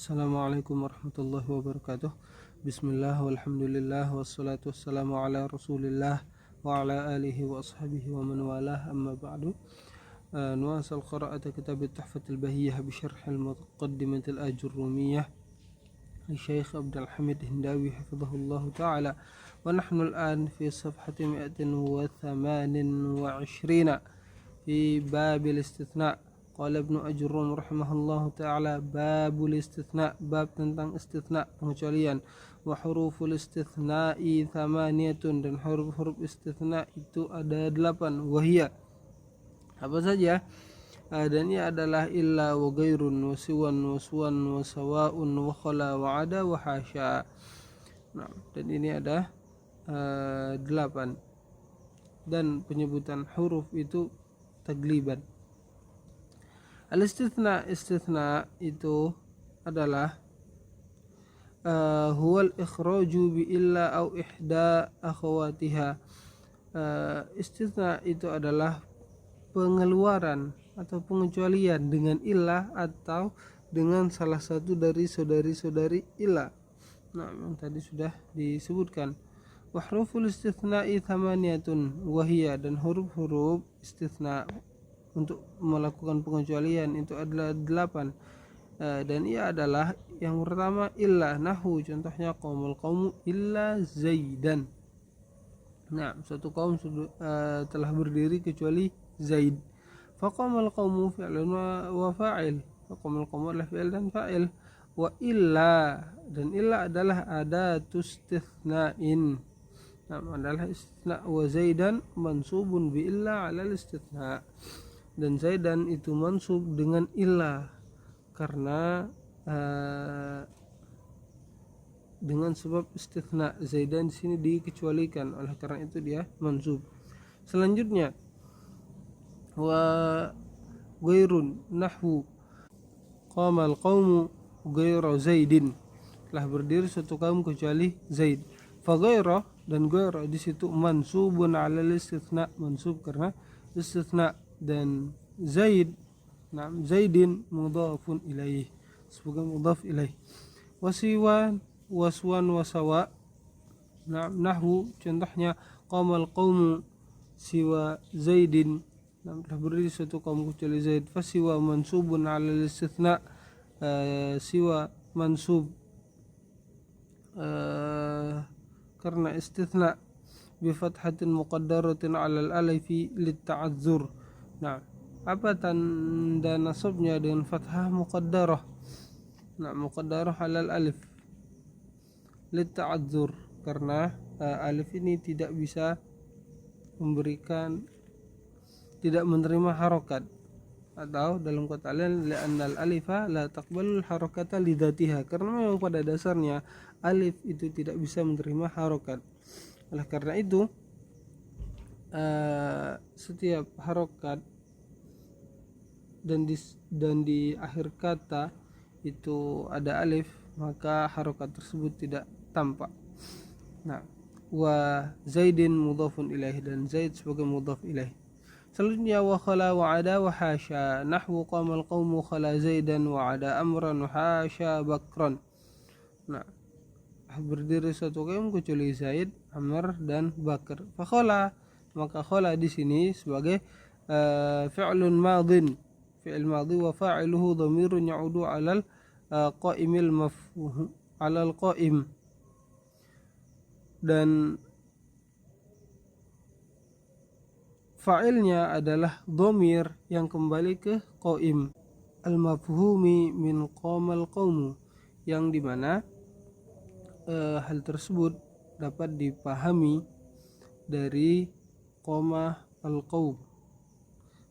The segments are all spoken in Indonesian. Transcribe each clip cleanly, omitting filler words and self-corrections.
Assalamualaikum warahmatullahi wabarakatuh. Bismillah walhamdulillah wassalatu wassalamu ala rasulillah wa ala alihi wa ashabihi wa man walah, amma ba'du. نواصل قراءة كتاب التحفة البهية بشرح المقدمة الآجرومية للشيخ عبد الحميد هنداوي حفظه الله تعالى، ونحن الآن في صفحة 128 في باب الاستثناء. قال ابن أجروم رحمه الله تعالى: باب الاستثناء، bab tentang istithna, pengecualian. Wa huruful istithna'i thamaniyatun, dan huruf-huruf istithna itu ada 8. Wahia, apa saja? Dan ia adalah illa wa ghairun wa siwan wa suwan wa sawa'un wa khala wa ada wa hasya. Nah, dan ini ada 8. Dan penyebutan huruf itu tagliban. Al-istithna, istithna itu adalah huwal ikhraju bi illa au ihda akhawatiha. Istithna itu adalah pengeluaran atau pengecualian dengan illah atau dengan salah satu dari saudari-saudari illah. Nah, yang tadi sudah disebutkan. Wa huruful istithna'i thamaniyatun wahia, dan huruf-huruf istithna untuk melakukan pengecualian itu adalah 8. Dan ia adalah yang pertama illa, nahu, contohnya qaumul qaumu illa zaidan. Nah, suatu kaum telah berdiri kecuali Zaid. Faqamal qaumu fi'lun wa fa'il. Faqamal qaumu adalah fi'il dan fa'il. Wa illa, dan illa adalah adatus istithna'in. Nah, adalah istithna. Wa zaidan mansubun bi illa 'ala al-istithna. Dan zaidan itu mansub dengan illa karena dengan sebab istithna. Zaidan di sini dikecualikan, oleh karena itu dia mansub. Selanjutnya wa ghairun, nahwu qamal qaumu ghairu zaidin, telah berdiri suatu kaum kecuali Zaid. Fa ghairu, dan ghairu di situ mansubun 'ala al-istithna, mansub karena istithna. Dan Zaid, nah Zaidin mudhafun ilaih, sebagai mudhaf ilaih. Wasiwan waswan wasawa, nah nahwu, contohnya qamal qaumu siwa Zaidin, nah telah berdiri suatu kaum kecuali Zaid. Fasiwa mansubun 'ala al-istithna, siwa mansub karena istithna bi fathatin muqaddaratin 'ala al-alifi lit-ta'azzur. Nah, apa tanda nasabnya dengan fathah muqaddarah? Nah, muqaddarah 'ala al-alif lit-ta'azzur, karena alif ini tidak bisa memberikan, tidak menerima harokat, atau dalam kata lain li'anna al-alifa la taqbalul harakata li dzatiha, karena memang pada dasarnya alif itu tidak bisa menerima harokat. Oleh karena itu setiap harokat dan di akhir kata itu ada alif, maka harokat tersebut tidak tampak. Nah, wa zaidin mudhafun ilaih, dan zaid sebagai mudhaf ilaih. Selanjutnya wa khala wa ada wa hasya, nahwu qamal qaumu khala zaidan wa ada amran wa hasya bakran. Nah, berdiri suatu kaum kecuali Zaid, Amr, dan Bakar. Fa khala, maka khala di sini sebagai fi'lun madin, fi'il madhi, wa fa'iluhu dhamirun ya'udu 'alal qa'imil mafhum 'alal qa'im, dan fa'ilnya adalah dhamir yang kembali ke qa'im, al-mafhumi min qamal qaumu, yang dimana hal tersebut dapat dipahami dari qamah al-qaum,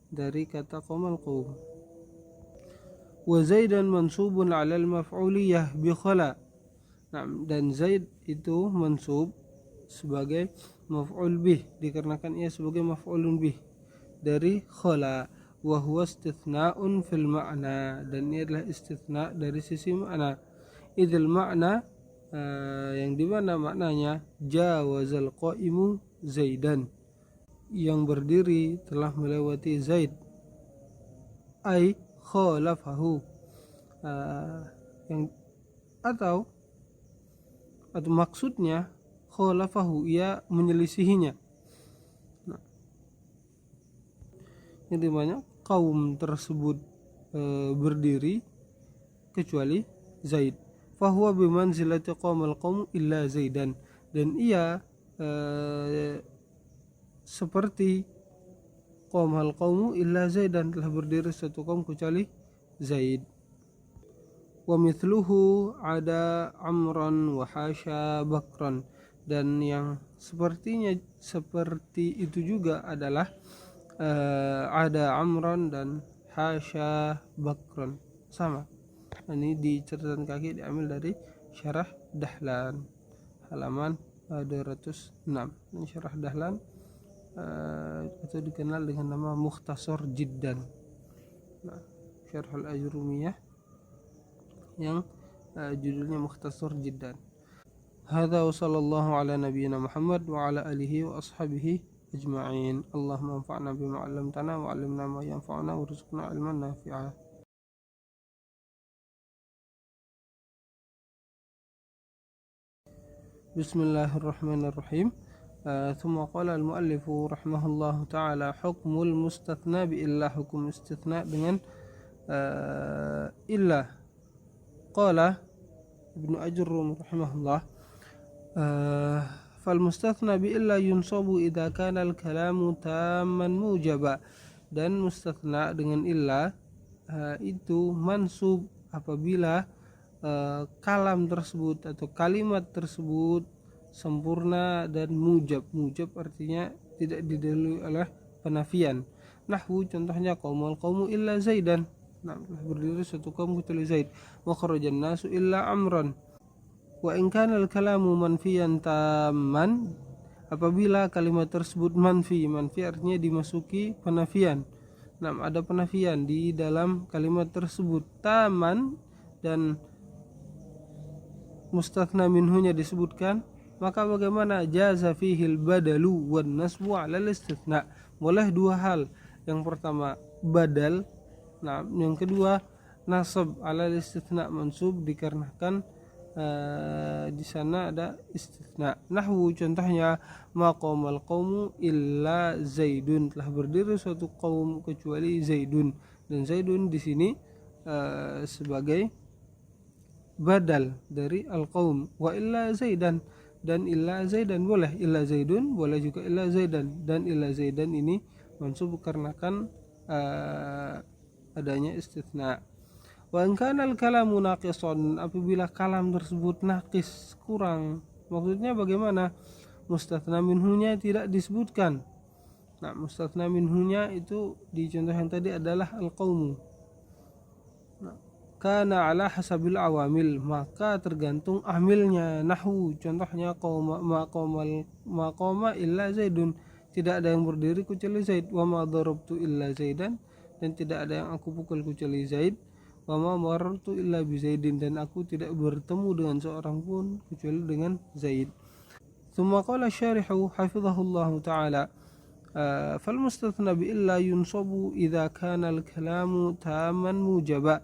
dari kata qamal qaum. Wa zaidan mansubun 'ala al-maf'uliyah bi khala. Nah, dan Zaid itu mansub sebagai maf'ul bih, dikarenakan ia sebagai maf'ulun bih dari khala. Wa huwa istithna'un fil ma'na, dan ini adalah istithna dari sisi makna. Idzal makna, yang dimana maknanya jawazal qa'imu zaidan, yang berdiri telah melewati Zaid, ai khalafahu, yang atau maksudnya khalafahu, ia menyelisihinya. Nah, yang dimana kaum tersebut berdiri kecuali Zaid. Fahuwa bimanzilati qaumal qaum illa Zaidan, dan ia seperti qaumal qaumu illa Zaidan, telah berdiri satu kaum kecuali Zaid. Wa mithluhu ada Amran wa hasya Bakran, dan yang seperti itu juga adalah ada Amran dan hasya Bakran, sama. Ini di catatan kaki diambil dari Syarah Dahlan halaman 206. Dan Syarah Dahlan itu dikenal dengan nama Mukhtasar Jiddan. Nah, Syarah Al-Ajrumiyah yang judulnya Mukhtasar Jiddan. Hadza wa sallallahu ala nabiyyina Muhammad wa ala alihi wa ashabihi ajma'in. Allahumma anfa'na bima 'allamtana wa 'allimna ma yanfa'una warzuqna 'ilman nafi'a. Bismillahirrahmanirrahim. ثم قال المؤلف رحمه الله تعالى حكم المستثنى بإلا, hukum istithna dengan illa. Qala Ibnu Ajurrum rahimahullah, fal mustathna bi illa yunsabu idza kana al kalamu tamman mujaba, dan mustathna dengan illa itu mansub apabila kalam tersebut atau kalimat tersebut sempurna dan mujab. Mujab artinya tidak didahului oleh penafian. Nahwu, contohnya qaumul qaumu illa Zaidan, nah, berdiri satu kaum kecuali Zaid. Wa kharajan nasu illa Amran. Wa in kana al kalamu manfiyan tamman, apabila kalimat tersebut manfi artinya dimasuki penafian. Nah, ada penafian di dalam kalimat tersebut, taman dan mustathna minhunya disebutkan, maka bagaimana? Jaza fihil badalu wan nasbu 'ala al-istithna. Boleh dua hal. Yang pertama badal, nah yang kedua nasab 'ala al-istithna, mansub dikarenakan di sana ada istithna. Nahwu, contohnya maqamal qaumu illa Zaidun, telah berdiri suatu kaum kecuali Zaidun. Dan Zaidun di sini sebagai badal dari al-qaum. Wa illa Zaidan, dan illa Zaidan boleh, illa Zaidun boleh juga illa Zaidan, dan illa Zaidan ini mansub karenakan adanya istitsna. Wa in kana al-kalamu naqisan, apabila kalam tersebut naqis, kurang, maksudnya bagaimana? Mustatsna minhunya tidak disebutkan. Nah, mustatsna minhunya itu di contoh yang tadi adalah al-qaumu. Nah, kana ala hasabil awamil, maka tergantung amilnya. Nahwu, contohnya maqama illa Zaidun, tidak ada yang berdiri kecuali Zaid. Wa ma darabtu illa Zaidan, dan tidak ada yang aku pukul kecuali Zaid. Wa ma marartu illa bi Zaidin, dan aku tidak bertemu dengan seorang pun kecuali dengan Zaid. Tsumma qala syarihu hafizahullahu ta'ala, fal mustathna bi illa yunsabu idza kana al kalamu tamman mujaba.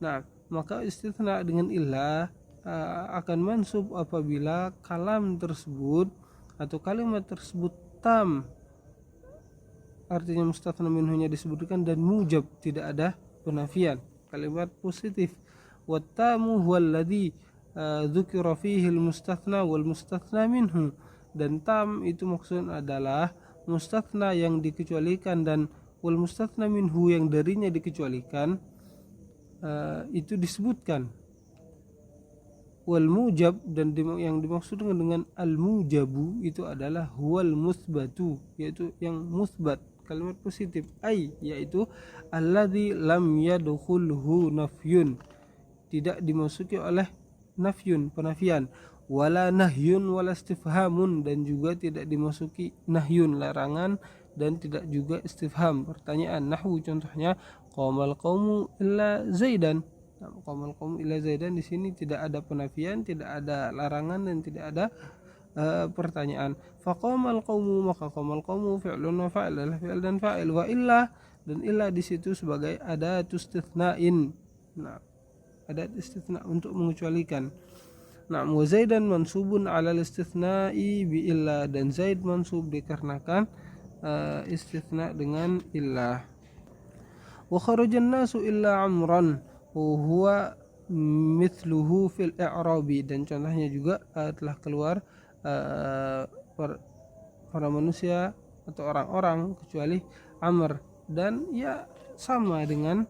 Nah, maka istitsna dengan illa akan mansub apabila kalam tersebut atau kalimat tersebut tam, artinya mustatsna minhunya disebutkan, dan mujab, tidak ada penafian, kalimat positif. Wattamu huwallazi dzukira fihi al-mustatsna wal mustatsna minhu, dan tam itu maksudnya adalah mustatsna yang dikecualikan dan wal mustatsna minhu yang darinya dikecualikan. Itu disebutkan. Wal mujab, dan yang dimaksud dengan al mujabu itu adalah huwal musbatu, yaitu yang musbat, kalimat positif, yaitu alladzi lam yadkhulhu nafyun, tidak dimasuki oleh nafyun, penafian, wala nahyun wala istifhamun, dan juga tidak dimasuki nahyun, larangan, dan tidak juga istifham, pertanyaan. Nahwu, contohnya qamal qaumu illa Zaidan. Nah, qamal qaumu illa Zaidan di sini tidak ada penafian, tidak ada larangan, dan tidak ada pertanyaan. Faqamal qaumu, maka qamal qaumu fi'lun wa fa'il, adalah fi'il dan fa'il. Wa illa, dan illa di situ sebagai adatus istitsna'in. Nah, adat istitsna untuk mengecualikan. Nah, wa Zaidan mansubun 'alal istitsna'i bi illa, dan Zaid mansub dikarenakan istitsna dengan illah. Wa kharajan nasu illa amran wa huwa mithluhu fil i'rabi, dan contohnya juga telah keluar para manusia atau orang-orang kecuali Amr, dan ya sama dengan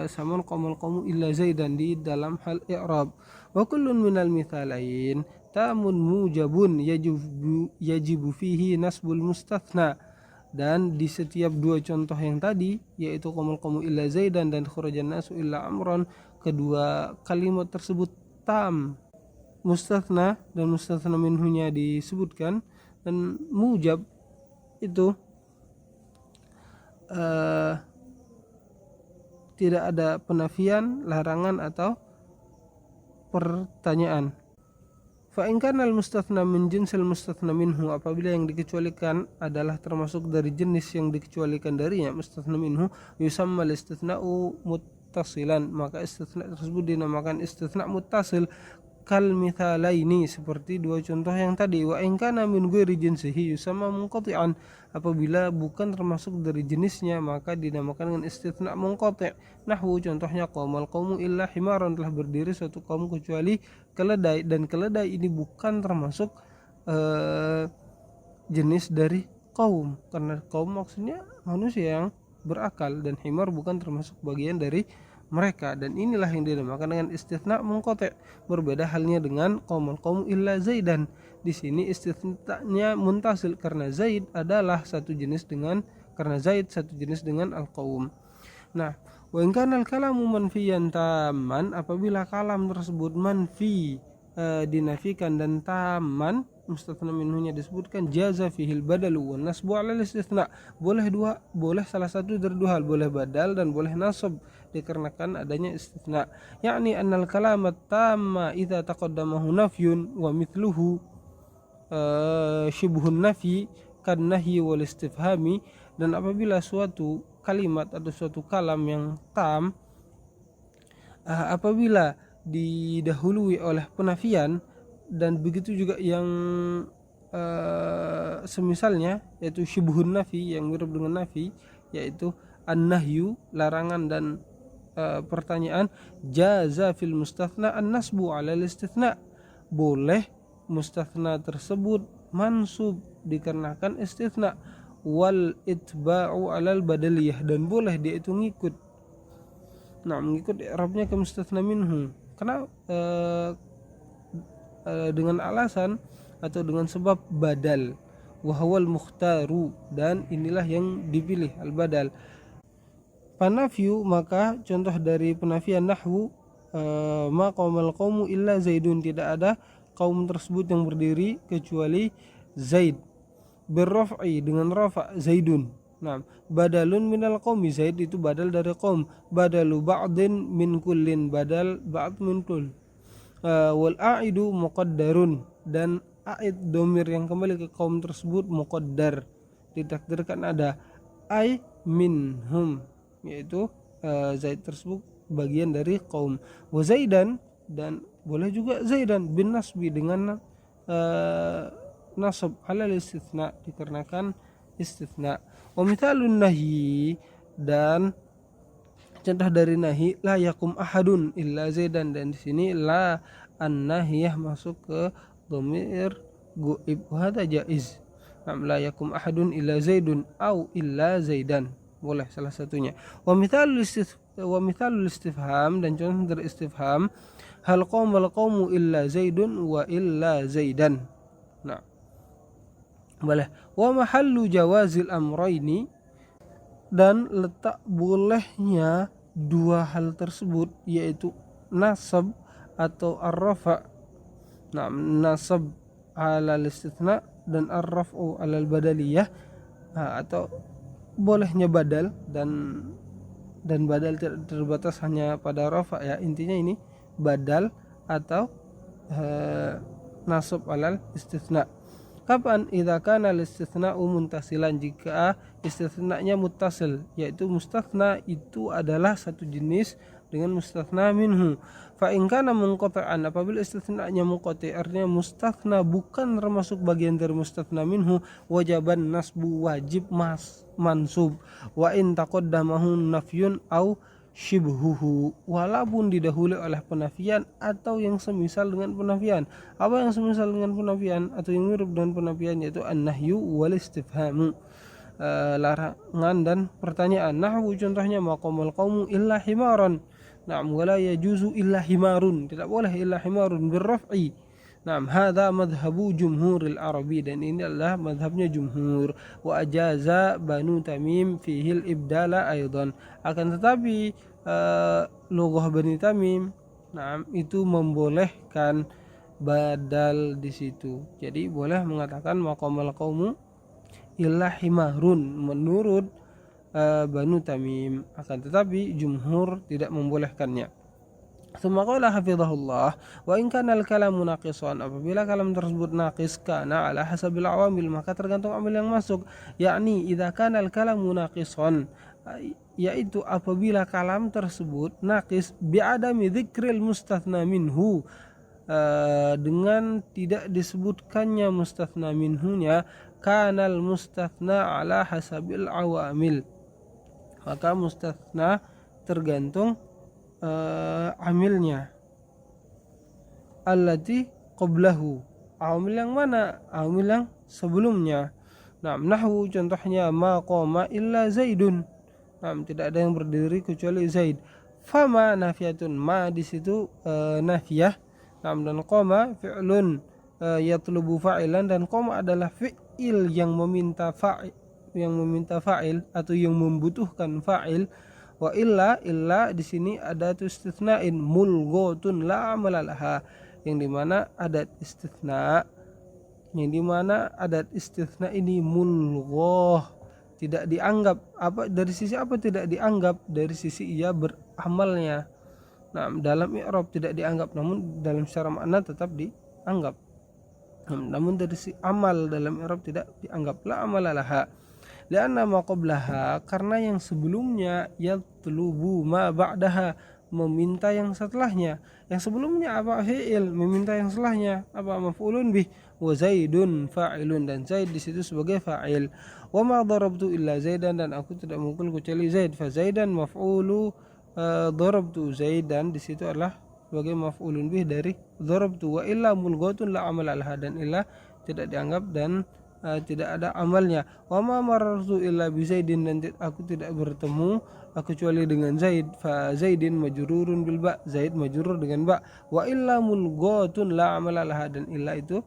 saman qamu illa Zaidan di dalam hal i'rab. Wa kullun minal mithalain tamun mujabun yajibu fihi nasbul mustathna, dan di setiap dua contoh yang tadi, yaitu qamu illa Zaidan dan kharajan nasu illa Amran, kedua kalimat tersebut tam, mustathna dan mustathna minhunya disebutkan, dan mujab itu tidak ada penafian, larangan atau pertanyaan. Fa in kana al-mustathna min jinsil mustathna minhu, apabila yang dikecualikan adalah termasuk dari jenis yang dikecualikan darinya, mustathna minhu, yusamma al-istithna'u muttasilan, maka istitsna tersebut dinamakan istitsna muttasil, kal mithalaini, seperti dua contoh yang tadi. Wa in kana min ghairi jinsihi yusamma munqati'an, apabila bukan termasuk dari jenisnya maka dinamakan dengan istitsna munqati'. Nahwu, contohnya qaumal qaumu illa himaran, telah berdiri suatu kaum kecuali keledai, dan keledai ini bukan termasuk jenis dari kaum, karena kaum maksudnya manusia yang berakal, dan himar bukan termasuk bagian dari mereka, dan inilah yang dinamakan dengan istitsna munqati'. Berbeda halnya dengan qaumal qaumu illa Zaidan. Di sini istitsnanya muntasil karena Zaid adalah satu jenis dengan al-qaum. Nah, wa in kana al-kalamu manfiyan tamman, apabila kalam tersebut manfi, dinafikan, dan taman, mustathna minhunya disebutkan, jaza fihil badalu wan nasbu 'alal istitsna, boleh salah satu dari dua hal, boleh badal dan boleh nasab dikarenakan adanya istitsna. Yakni annal kalamat tamma idza taqaddamahu nafyun wa mithluhu syibhun nafi kan nahyi wal istifhami, dan apabila suatu kalimat atau suatu kalam yang tam apabila didahului oleh penafian, dan begitu juga yang semisalnya, yaitu syibhun nafi, yang mirip dengan nafi, yaitu an-nahyu, larangan, dan pertanyaan, jaza fil mustathna an-nasbu 'alal istitsna, boleh mustathna tersebut mansub dikarenakan istitsna, wal itba'u 'alal badaliyah, dan boleh dia itu ngikut i'rabnya ke mustathna minhu, karena dengan alasan atau dengan sebab badal, wa huwal mukhtaru, dan inilah yang dipilih, al-badal. Panafyu, maka contoh dari penafian nahwu ma qaumal qaumu illa Zaidun, tidak ada kaum tersebut yang berdiri kecuali Zaid. Birraf'i, dengan rafa, Zaidun. Nah, badalun minal qaumi, Zaid itu badal dari qaum. Badalu ba'din min kullin, badal ba'd min kull. Wal a'idu muqaddarun, dan a'id domir yang kembali ke kaum tersebut muqaddar, ditakdirkan ada ay minhum, yaitu Zaid tersebut bagian dari kaum. Wa Zaidan, dan boleh juga Zaidan bin nasbi, dengan nasab halal istitsna, dikarenakan istitsna. Wa mithalun nahyi, dan contoh dari nahi, la yakum ahadun illa Zaidan, dan di sini la an-nahiyah masuk ke dhamir ghaib, wa hadza jaiz. La yakum ahadun illa Zaidun au illa Zaidan, boleh salah satunya. Wa mithalul istifham, dan contoh dari istifham, hal qaumal qaumu illa Zaidun wa illa Zaidan. Nah, boleh. Wa mahallu jawazil amrayni, dan letak bolehnya dua hal tersebut, yaitu nasab atau ar-rafa. Nah, nasab alal istitsna dan ar-raf'u alal badaliyah, atau bolehnya badal, dan badal tidak terbatas hanya pada rafa, ya, intinya ini badal atau nasab alal istitsna. Kapan? Idza kana al-istithna'u muntasilan, jika istithna'nya muttasil, yaitu mustathna itu adalah satu jenis dengan mustatsna minhu. Fa in kana munqati'an, apabila istitsna'nya munqati' artinya mustatsna bukan termasuk bagian dari mustatsna minhu, wajaban nasbu wajib mansub. Wa in taqaddamahu nafyun au shibhuhu, walaupun didahului oleh penafian atau yang semisal dengan penafian. Apa yang semisal dengan penafian atau yang mirip dengan penafian, yaitu an-nahyu wal istifhamu, larangan dan pertanyaan. Nahwu contohnya maqamal qaumu illa himaran. Na'am, wala yajuzu illa himarun, tidak boleh illa himarun birraf'i. Na'am, hadza madhhabu jumhuril arabi, dan ini adalah madhabnya jumhur. Wa ajaza Banu Tamim fihi al-ibdala aidan, akan tetapi lughah Bani Tamim, na'am, itu membolehkan badal di situ. Jadi boleh mengatakan maqamal qaumu illa himarun menurut Banu Tamim, akan tetapi jumhur tidak membolehkannya. Tsumma qala hafizahullah, wa in kana al-kalamu naqisan, apabila kalam tersebut naqis, kana ala hasabil awamil, maka tergantung amil yang masuk. Yakni idza kana al-kalamu naqisan, yaitu apabila kalam tersebut naqis bi'adami dzikril mustatsna minhu, dengan tidak disebutkannya mustatsna minhunya, kanal mustatsna ala hasabil awamil, maka mustatsna tergantung amilnya. Allati qablahu, amil yang mana? Amil yang sebelumnya. Nah, nahwu contohnya ma qama illa zaidun. Nah, tidak ada yang berdiri kecuali Zaid. Fama nafiyatun, ma di situ nafiyah. Nah, dan qama fi'lun yatlubu fa'ilan, dan qama adalah fi'il yang meminta fa'il atau yang membutuhkan fa'il. Wa illa di sini ada istitsna'in mulghatun la amalalah, yang dimana adat istitsna ini mulghah, tidak dianggap. Apa dari sisi apa tidak dianggap? Dari sisi ia beramalnya. Nah, dalam i'rab tidak dianggap, namun dalam secara makna tetap dianggap. Namun dari sisi amal dalam i'rab tidak dianggap. La amalalah lianna ma qablaha, karena yang sebelumnya yatlubu ma ba'daha, meminta yang setelahnya. Yang sebelumnya apa? Fi'il, meminta yang setelahnya apa? Maf'ulun bih. Wa zaidun fa'ilun, dan Zaid di situ sebagai fa'il. Wa ma darabtu illa zaidan, dan aku tidak memukul kecuali Zaid. Fa zaidan maf'ulu darabtu, Zaidan di situ adalah sebagai maf'ulun bih dari darabtu. Wa illa mulghatun la amal alha, dan illa tidak dianggap dan tidak ada amalnya. Wa ma marartu illa bi Zaidin, dan aku tidak bertemu kecuali dengan Zaid. Fa Zaidin majrurun bil ba, Zaid majrur dengan ba. Wa illa mulghatun la amala laha, dan illa itu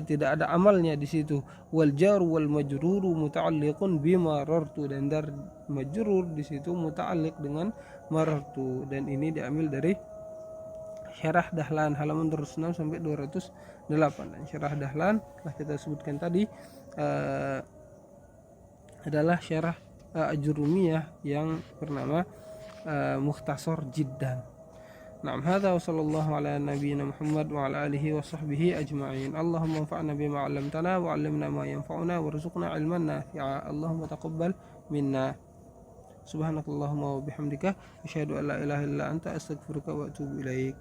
tidak ada amalnya di situ. Wal jar wal majruru muta'alliqun bi marartu, dan dar majrur di situ muta'alliq dengan marartu, dan ini diambil dari Syarah Dahlan halaman 206 sampai 208. Dan Syarah Dahlan telah kita sebutkan tadi adalah syarah Ajurumiyah yang bernama Mukhtasar Jiddan. Na'am, hadza wa sallallahu ala nabiyyina Muhammad wa ala alihi wa sahbihi ajma'in. Allahumma anfa'na bima 'allamtana wa 'allimna ma yanfa'una warzuqna 'ilman nafi'a. Allahumma taqabbal minna. Subhanakallahumma wa bihamdika asyhadu an la ilaha illa anta astaghfiruka wa atubu ilaik.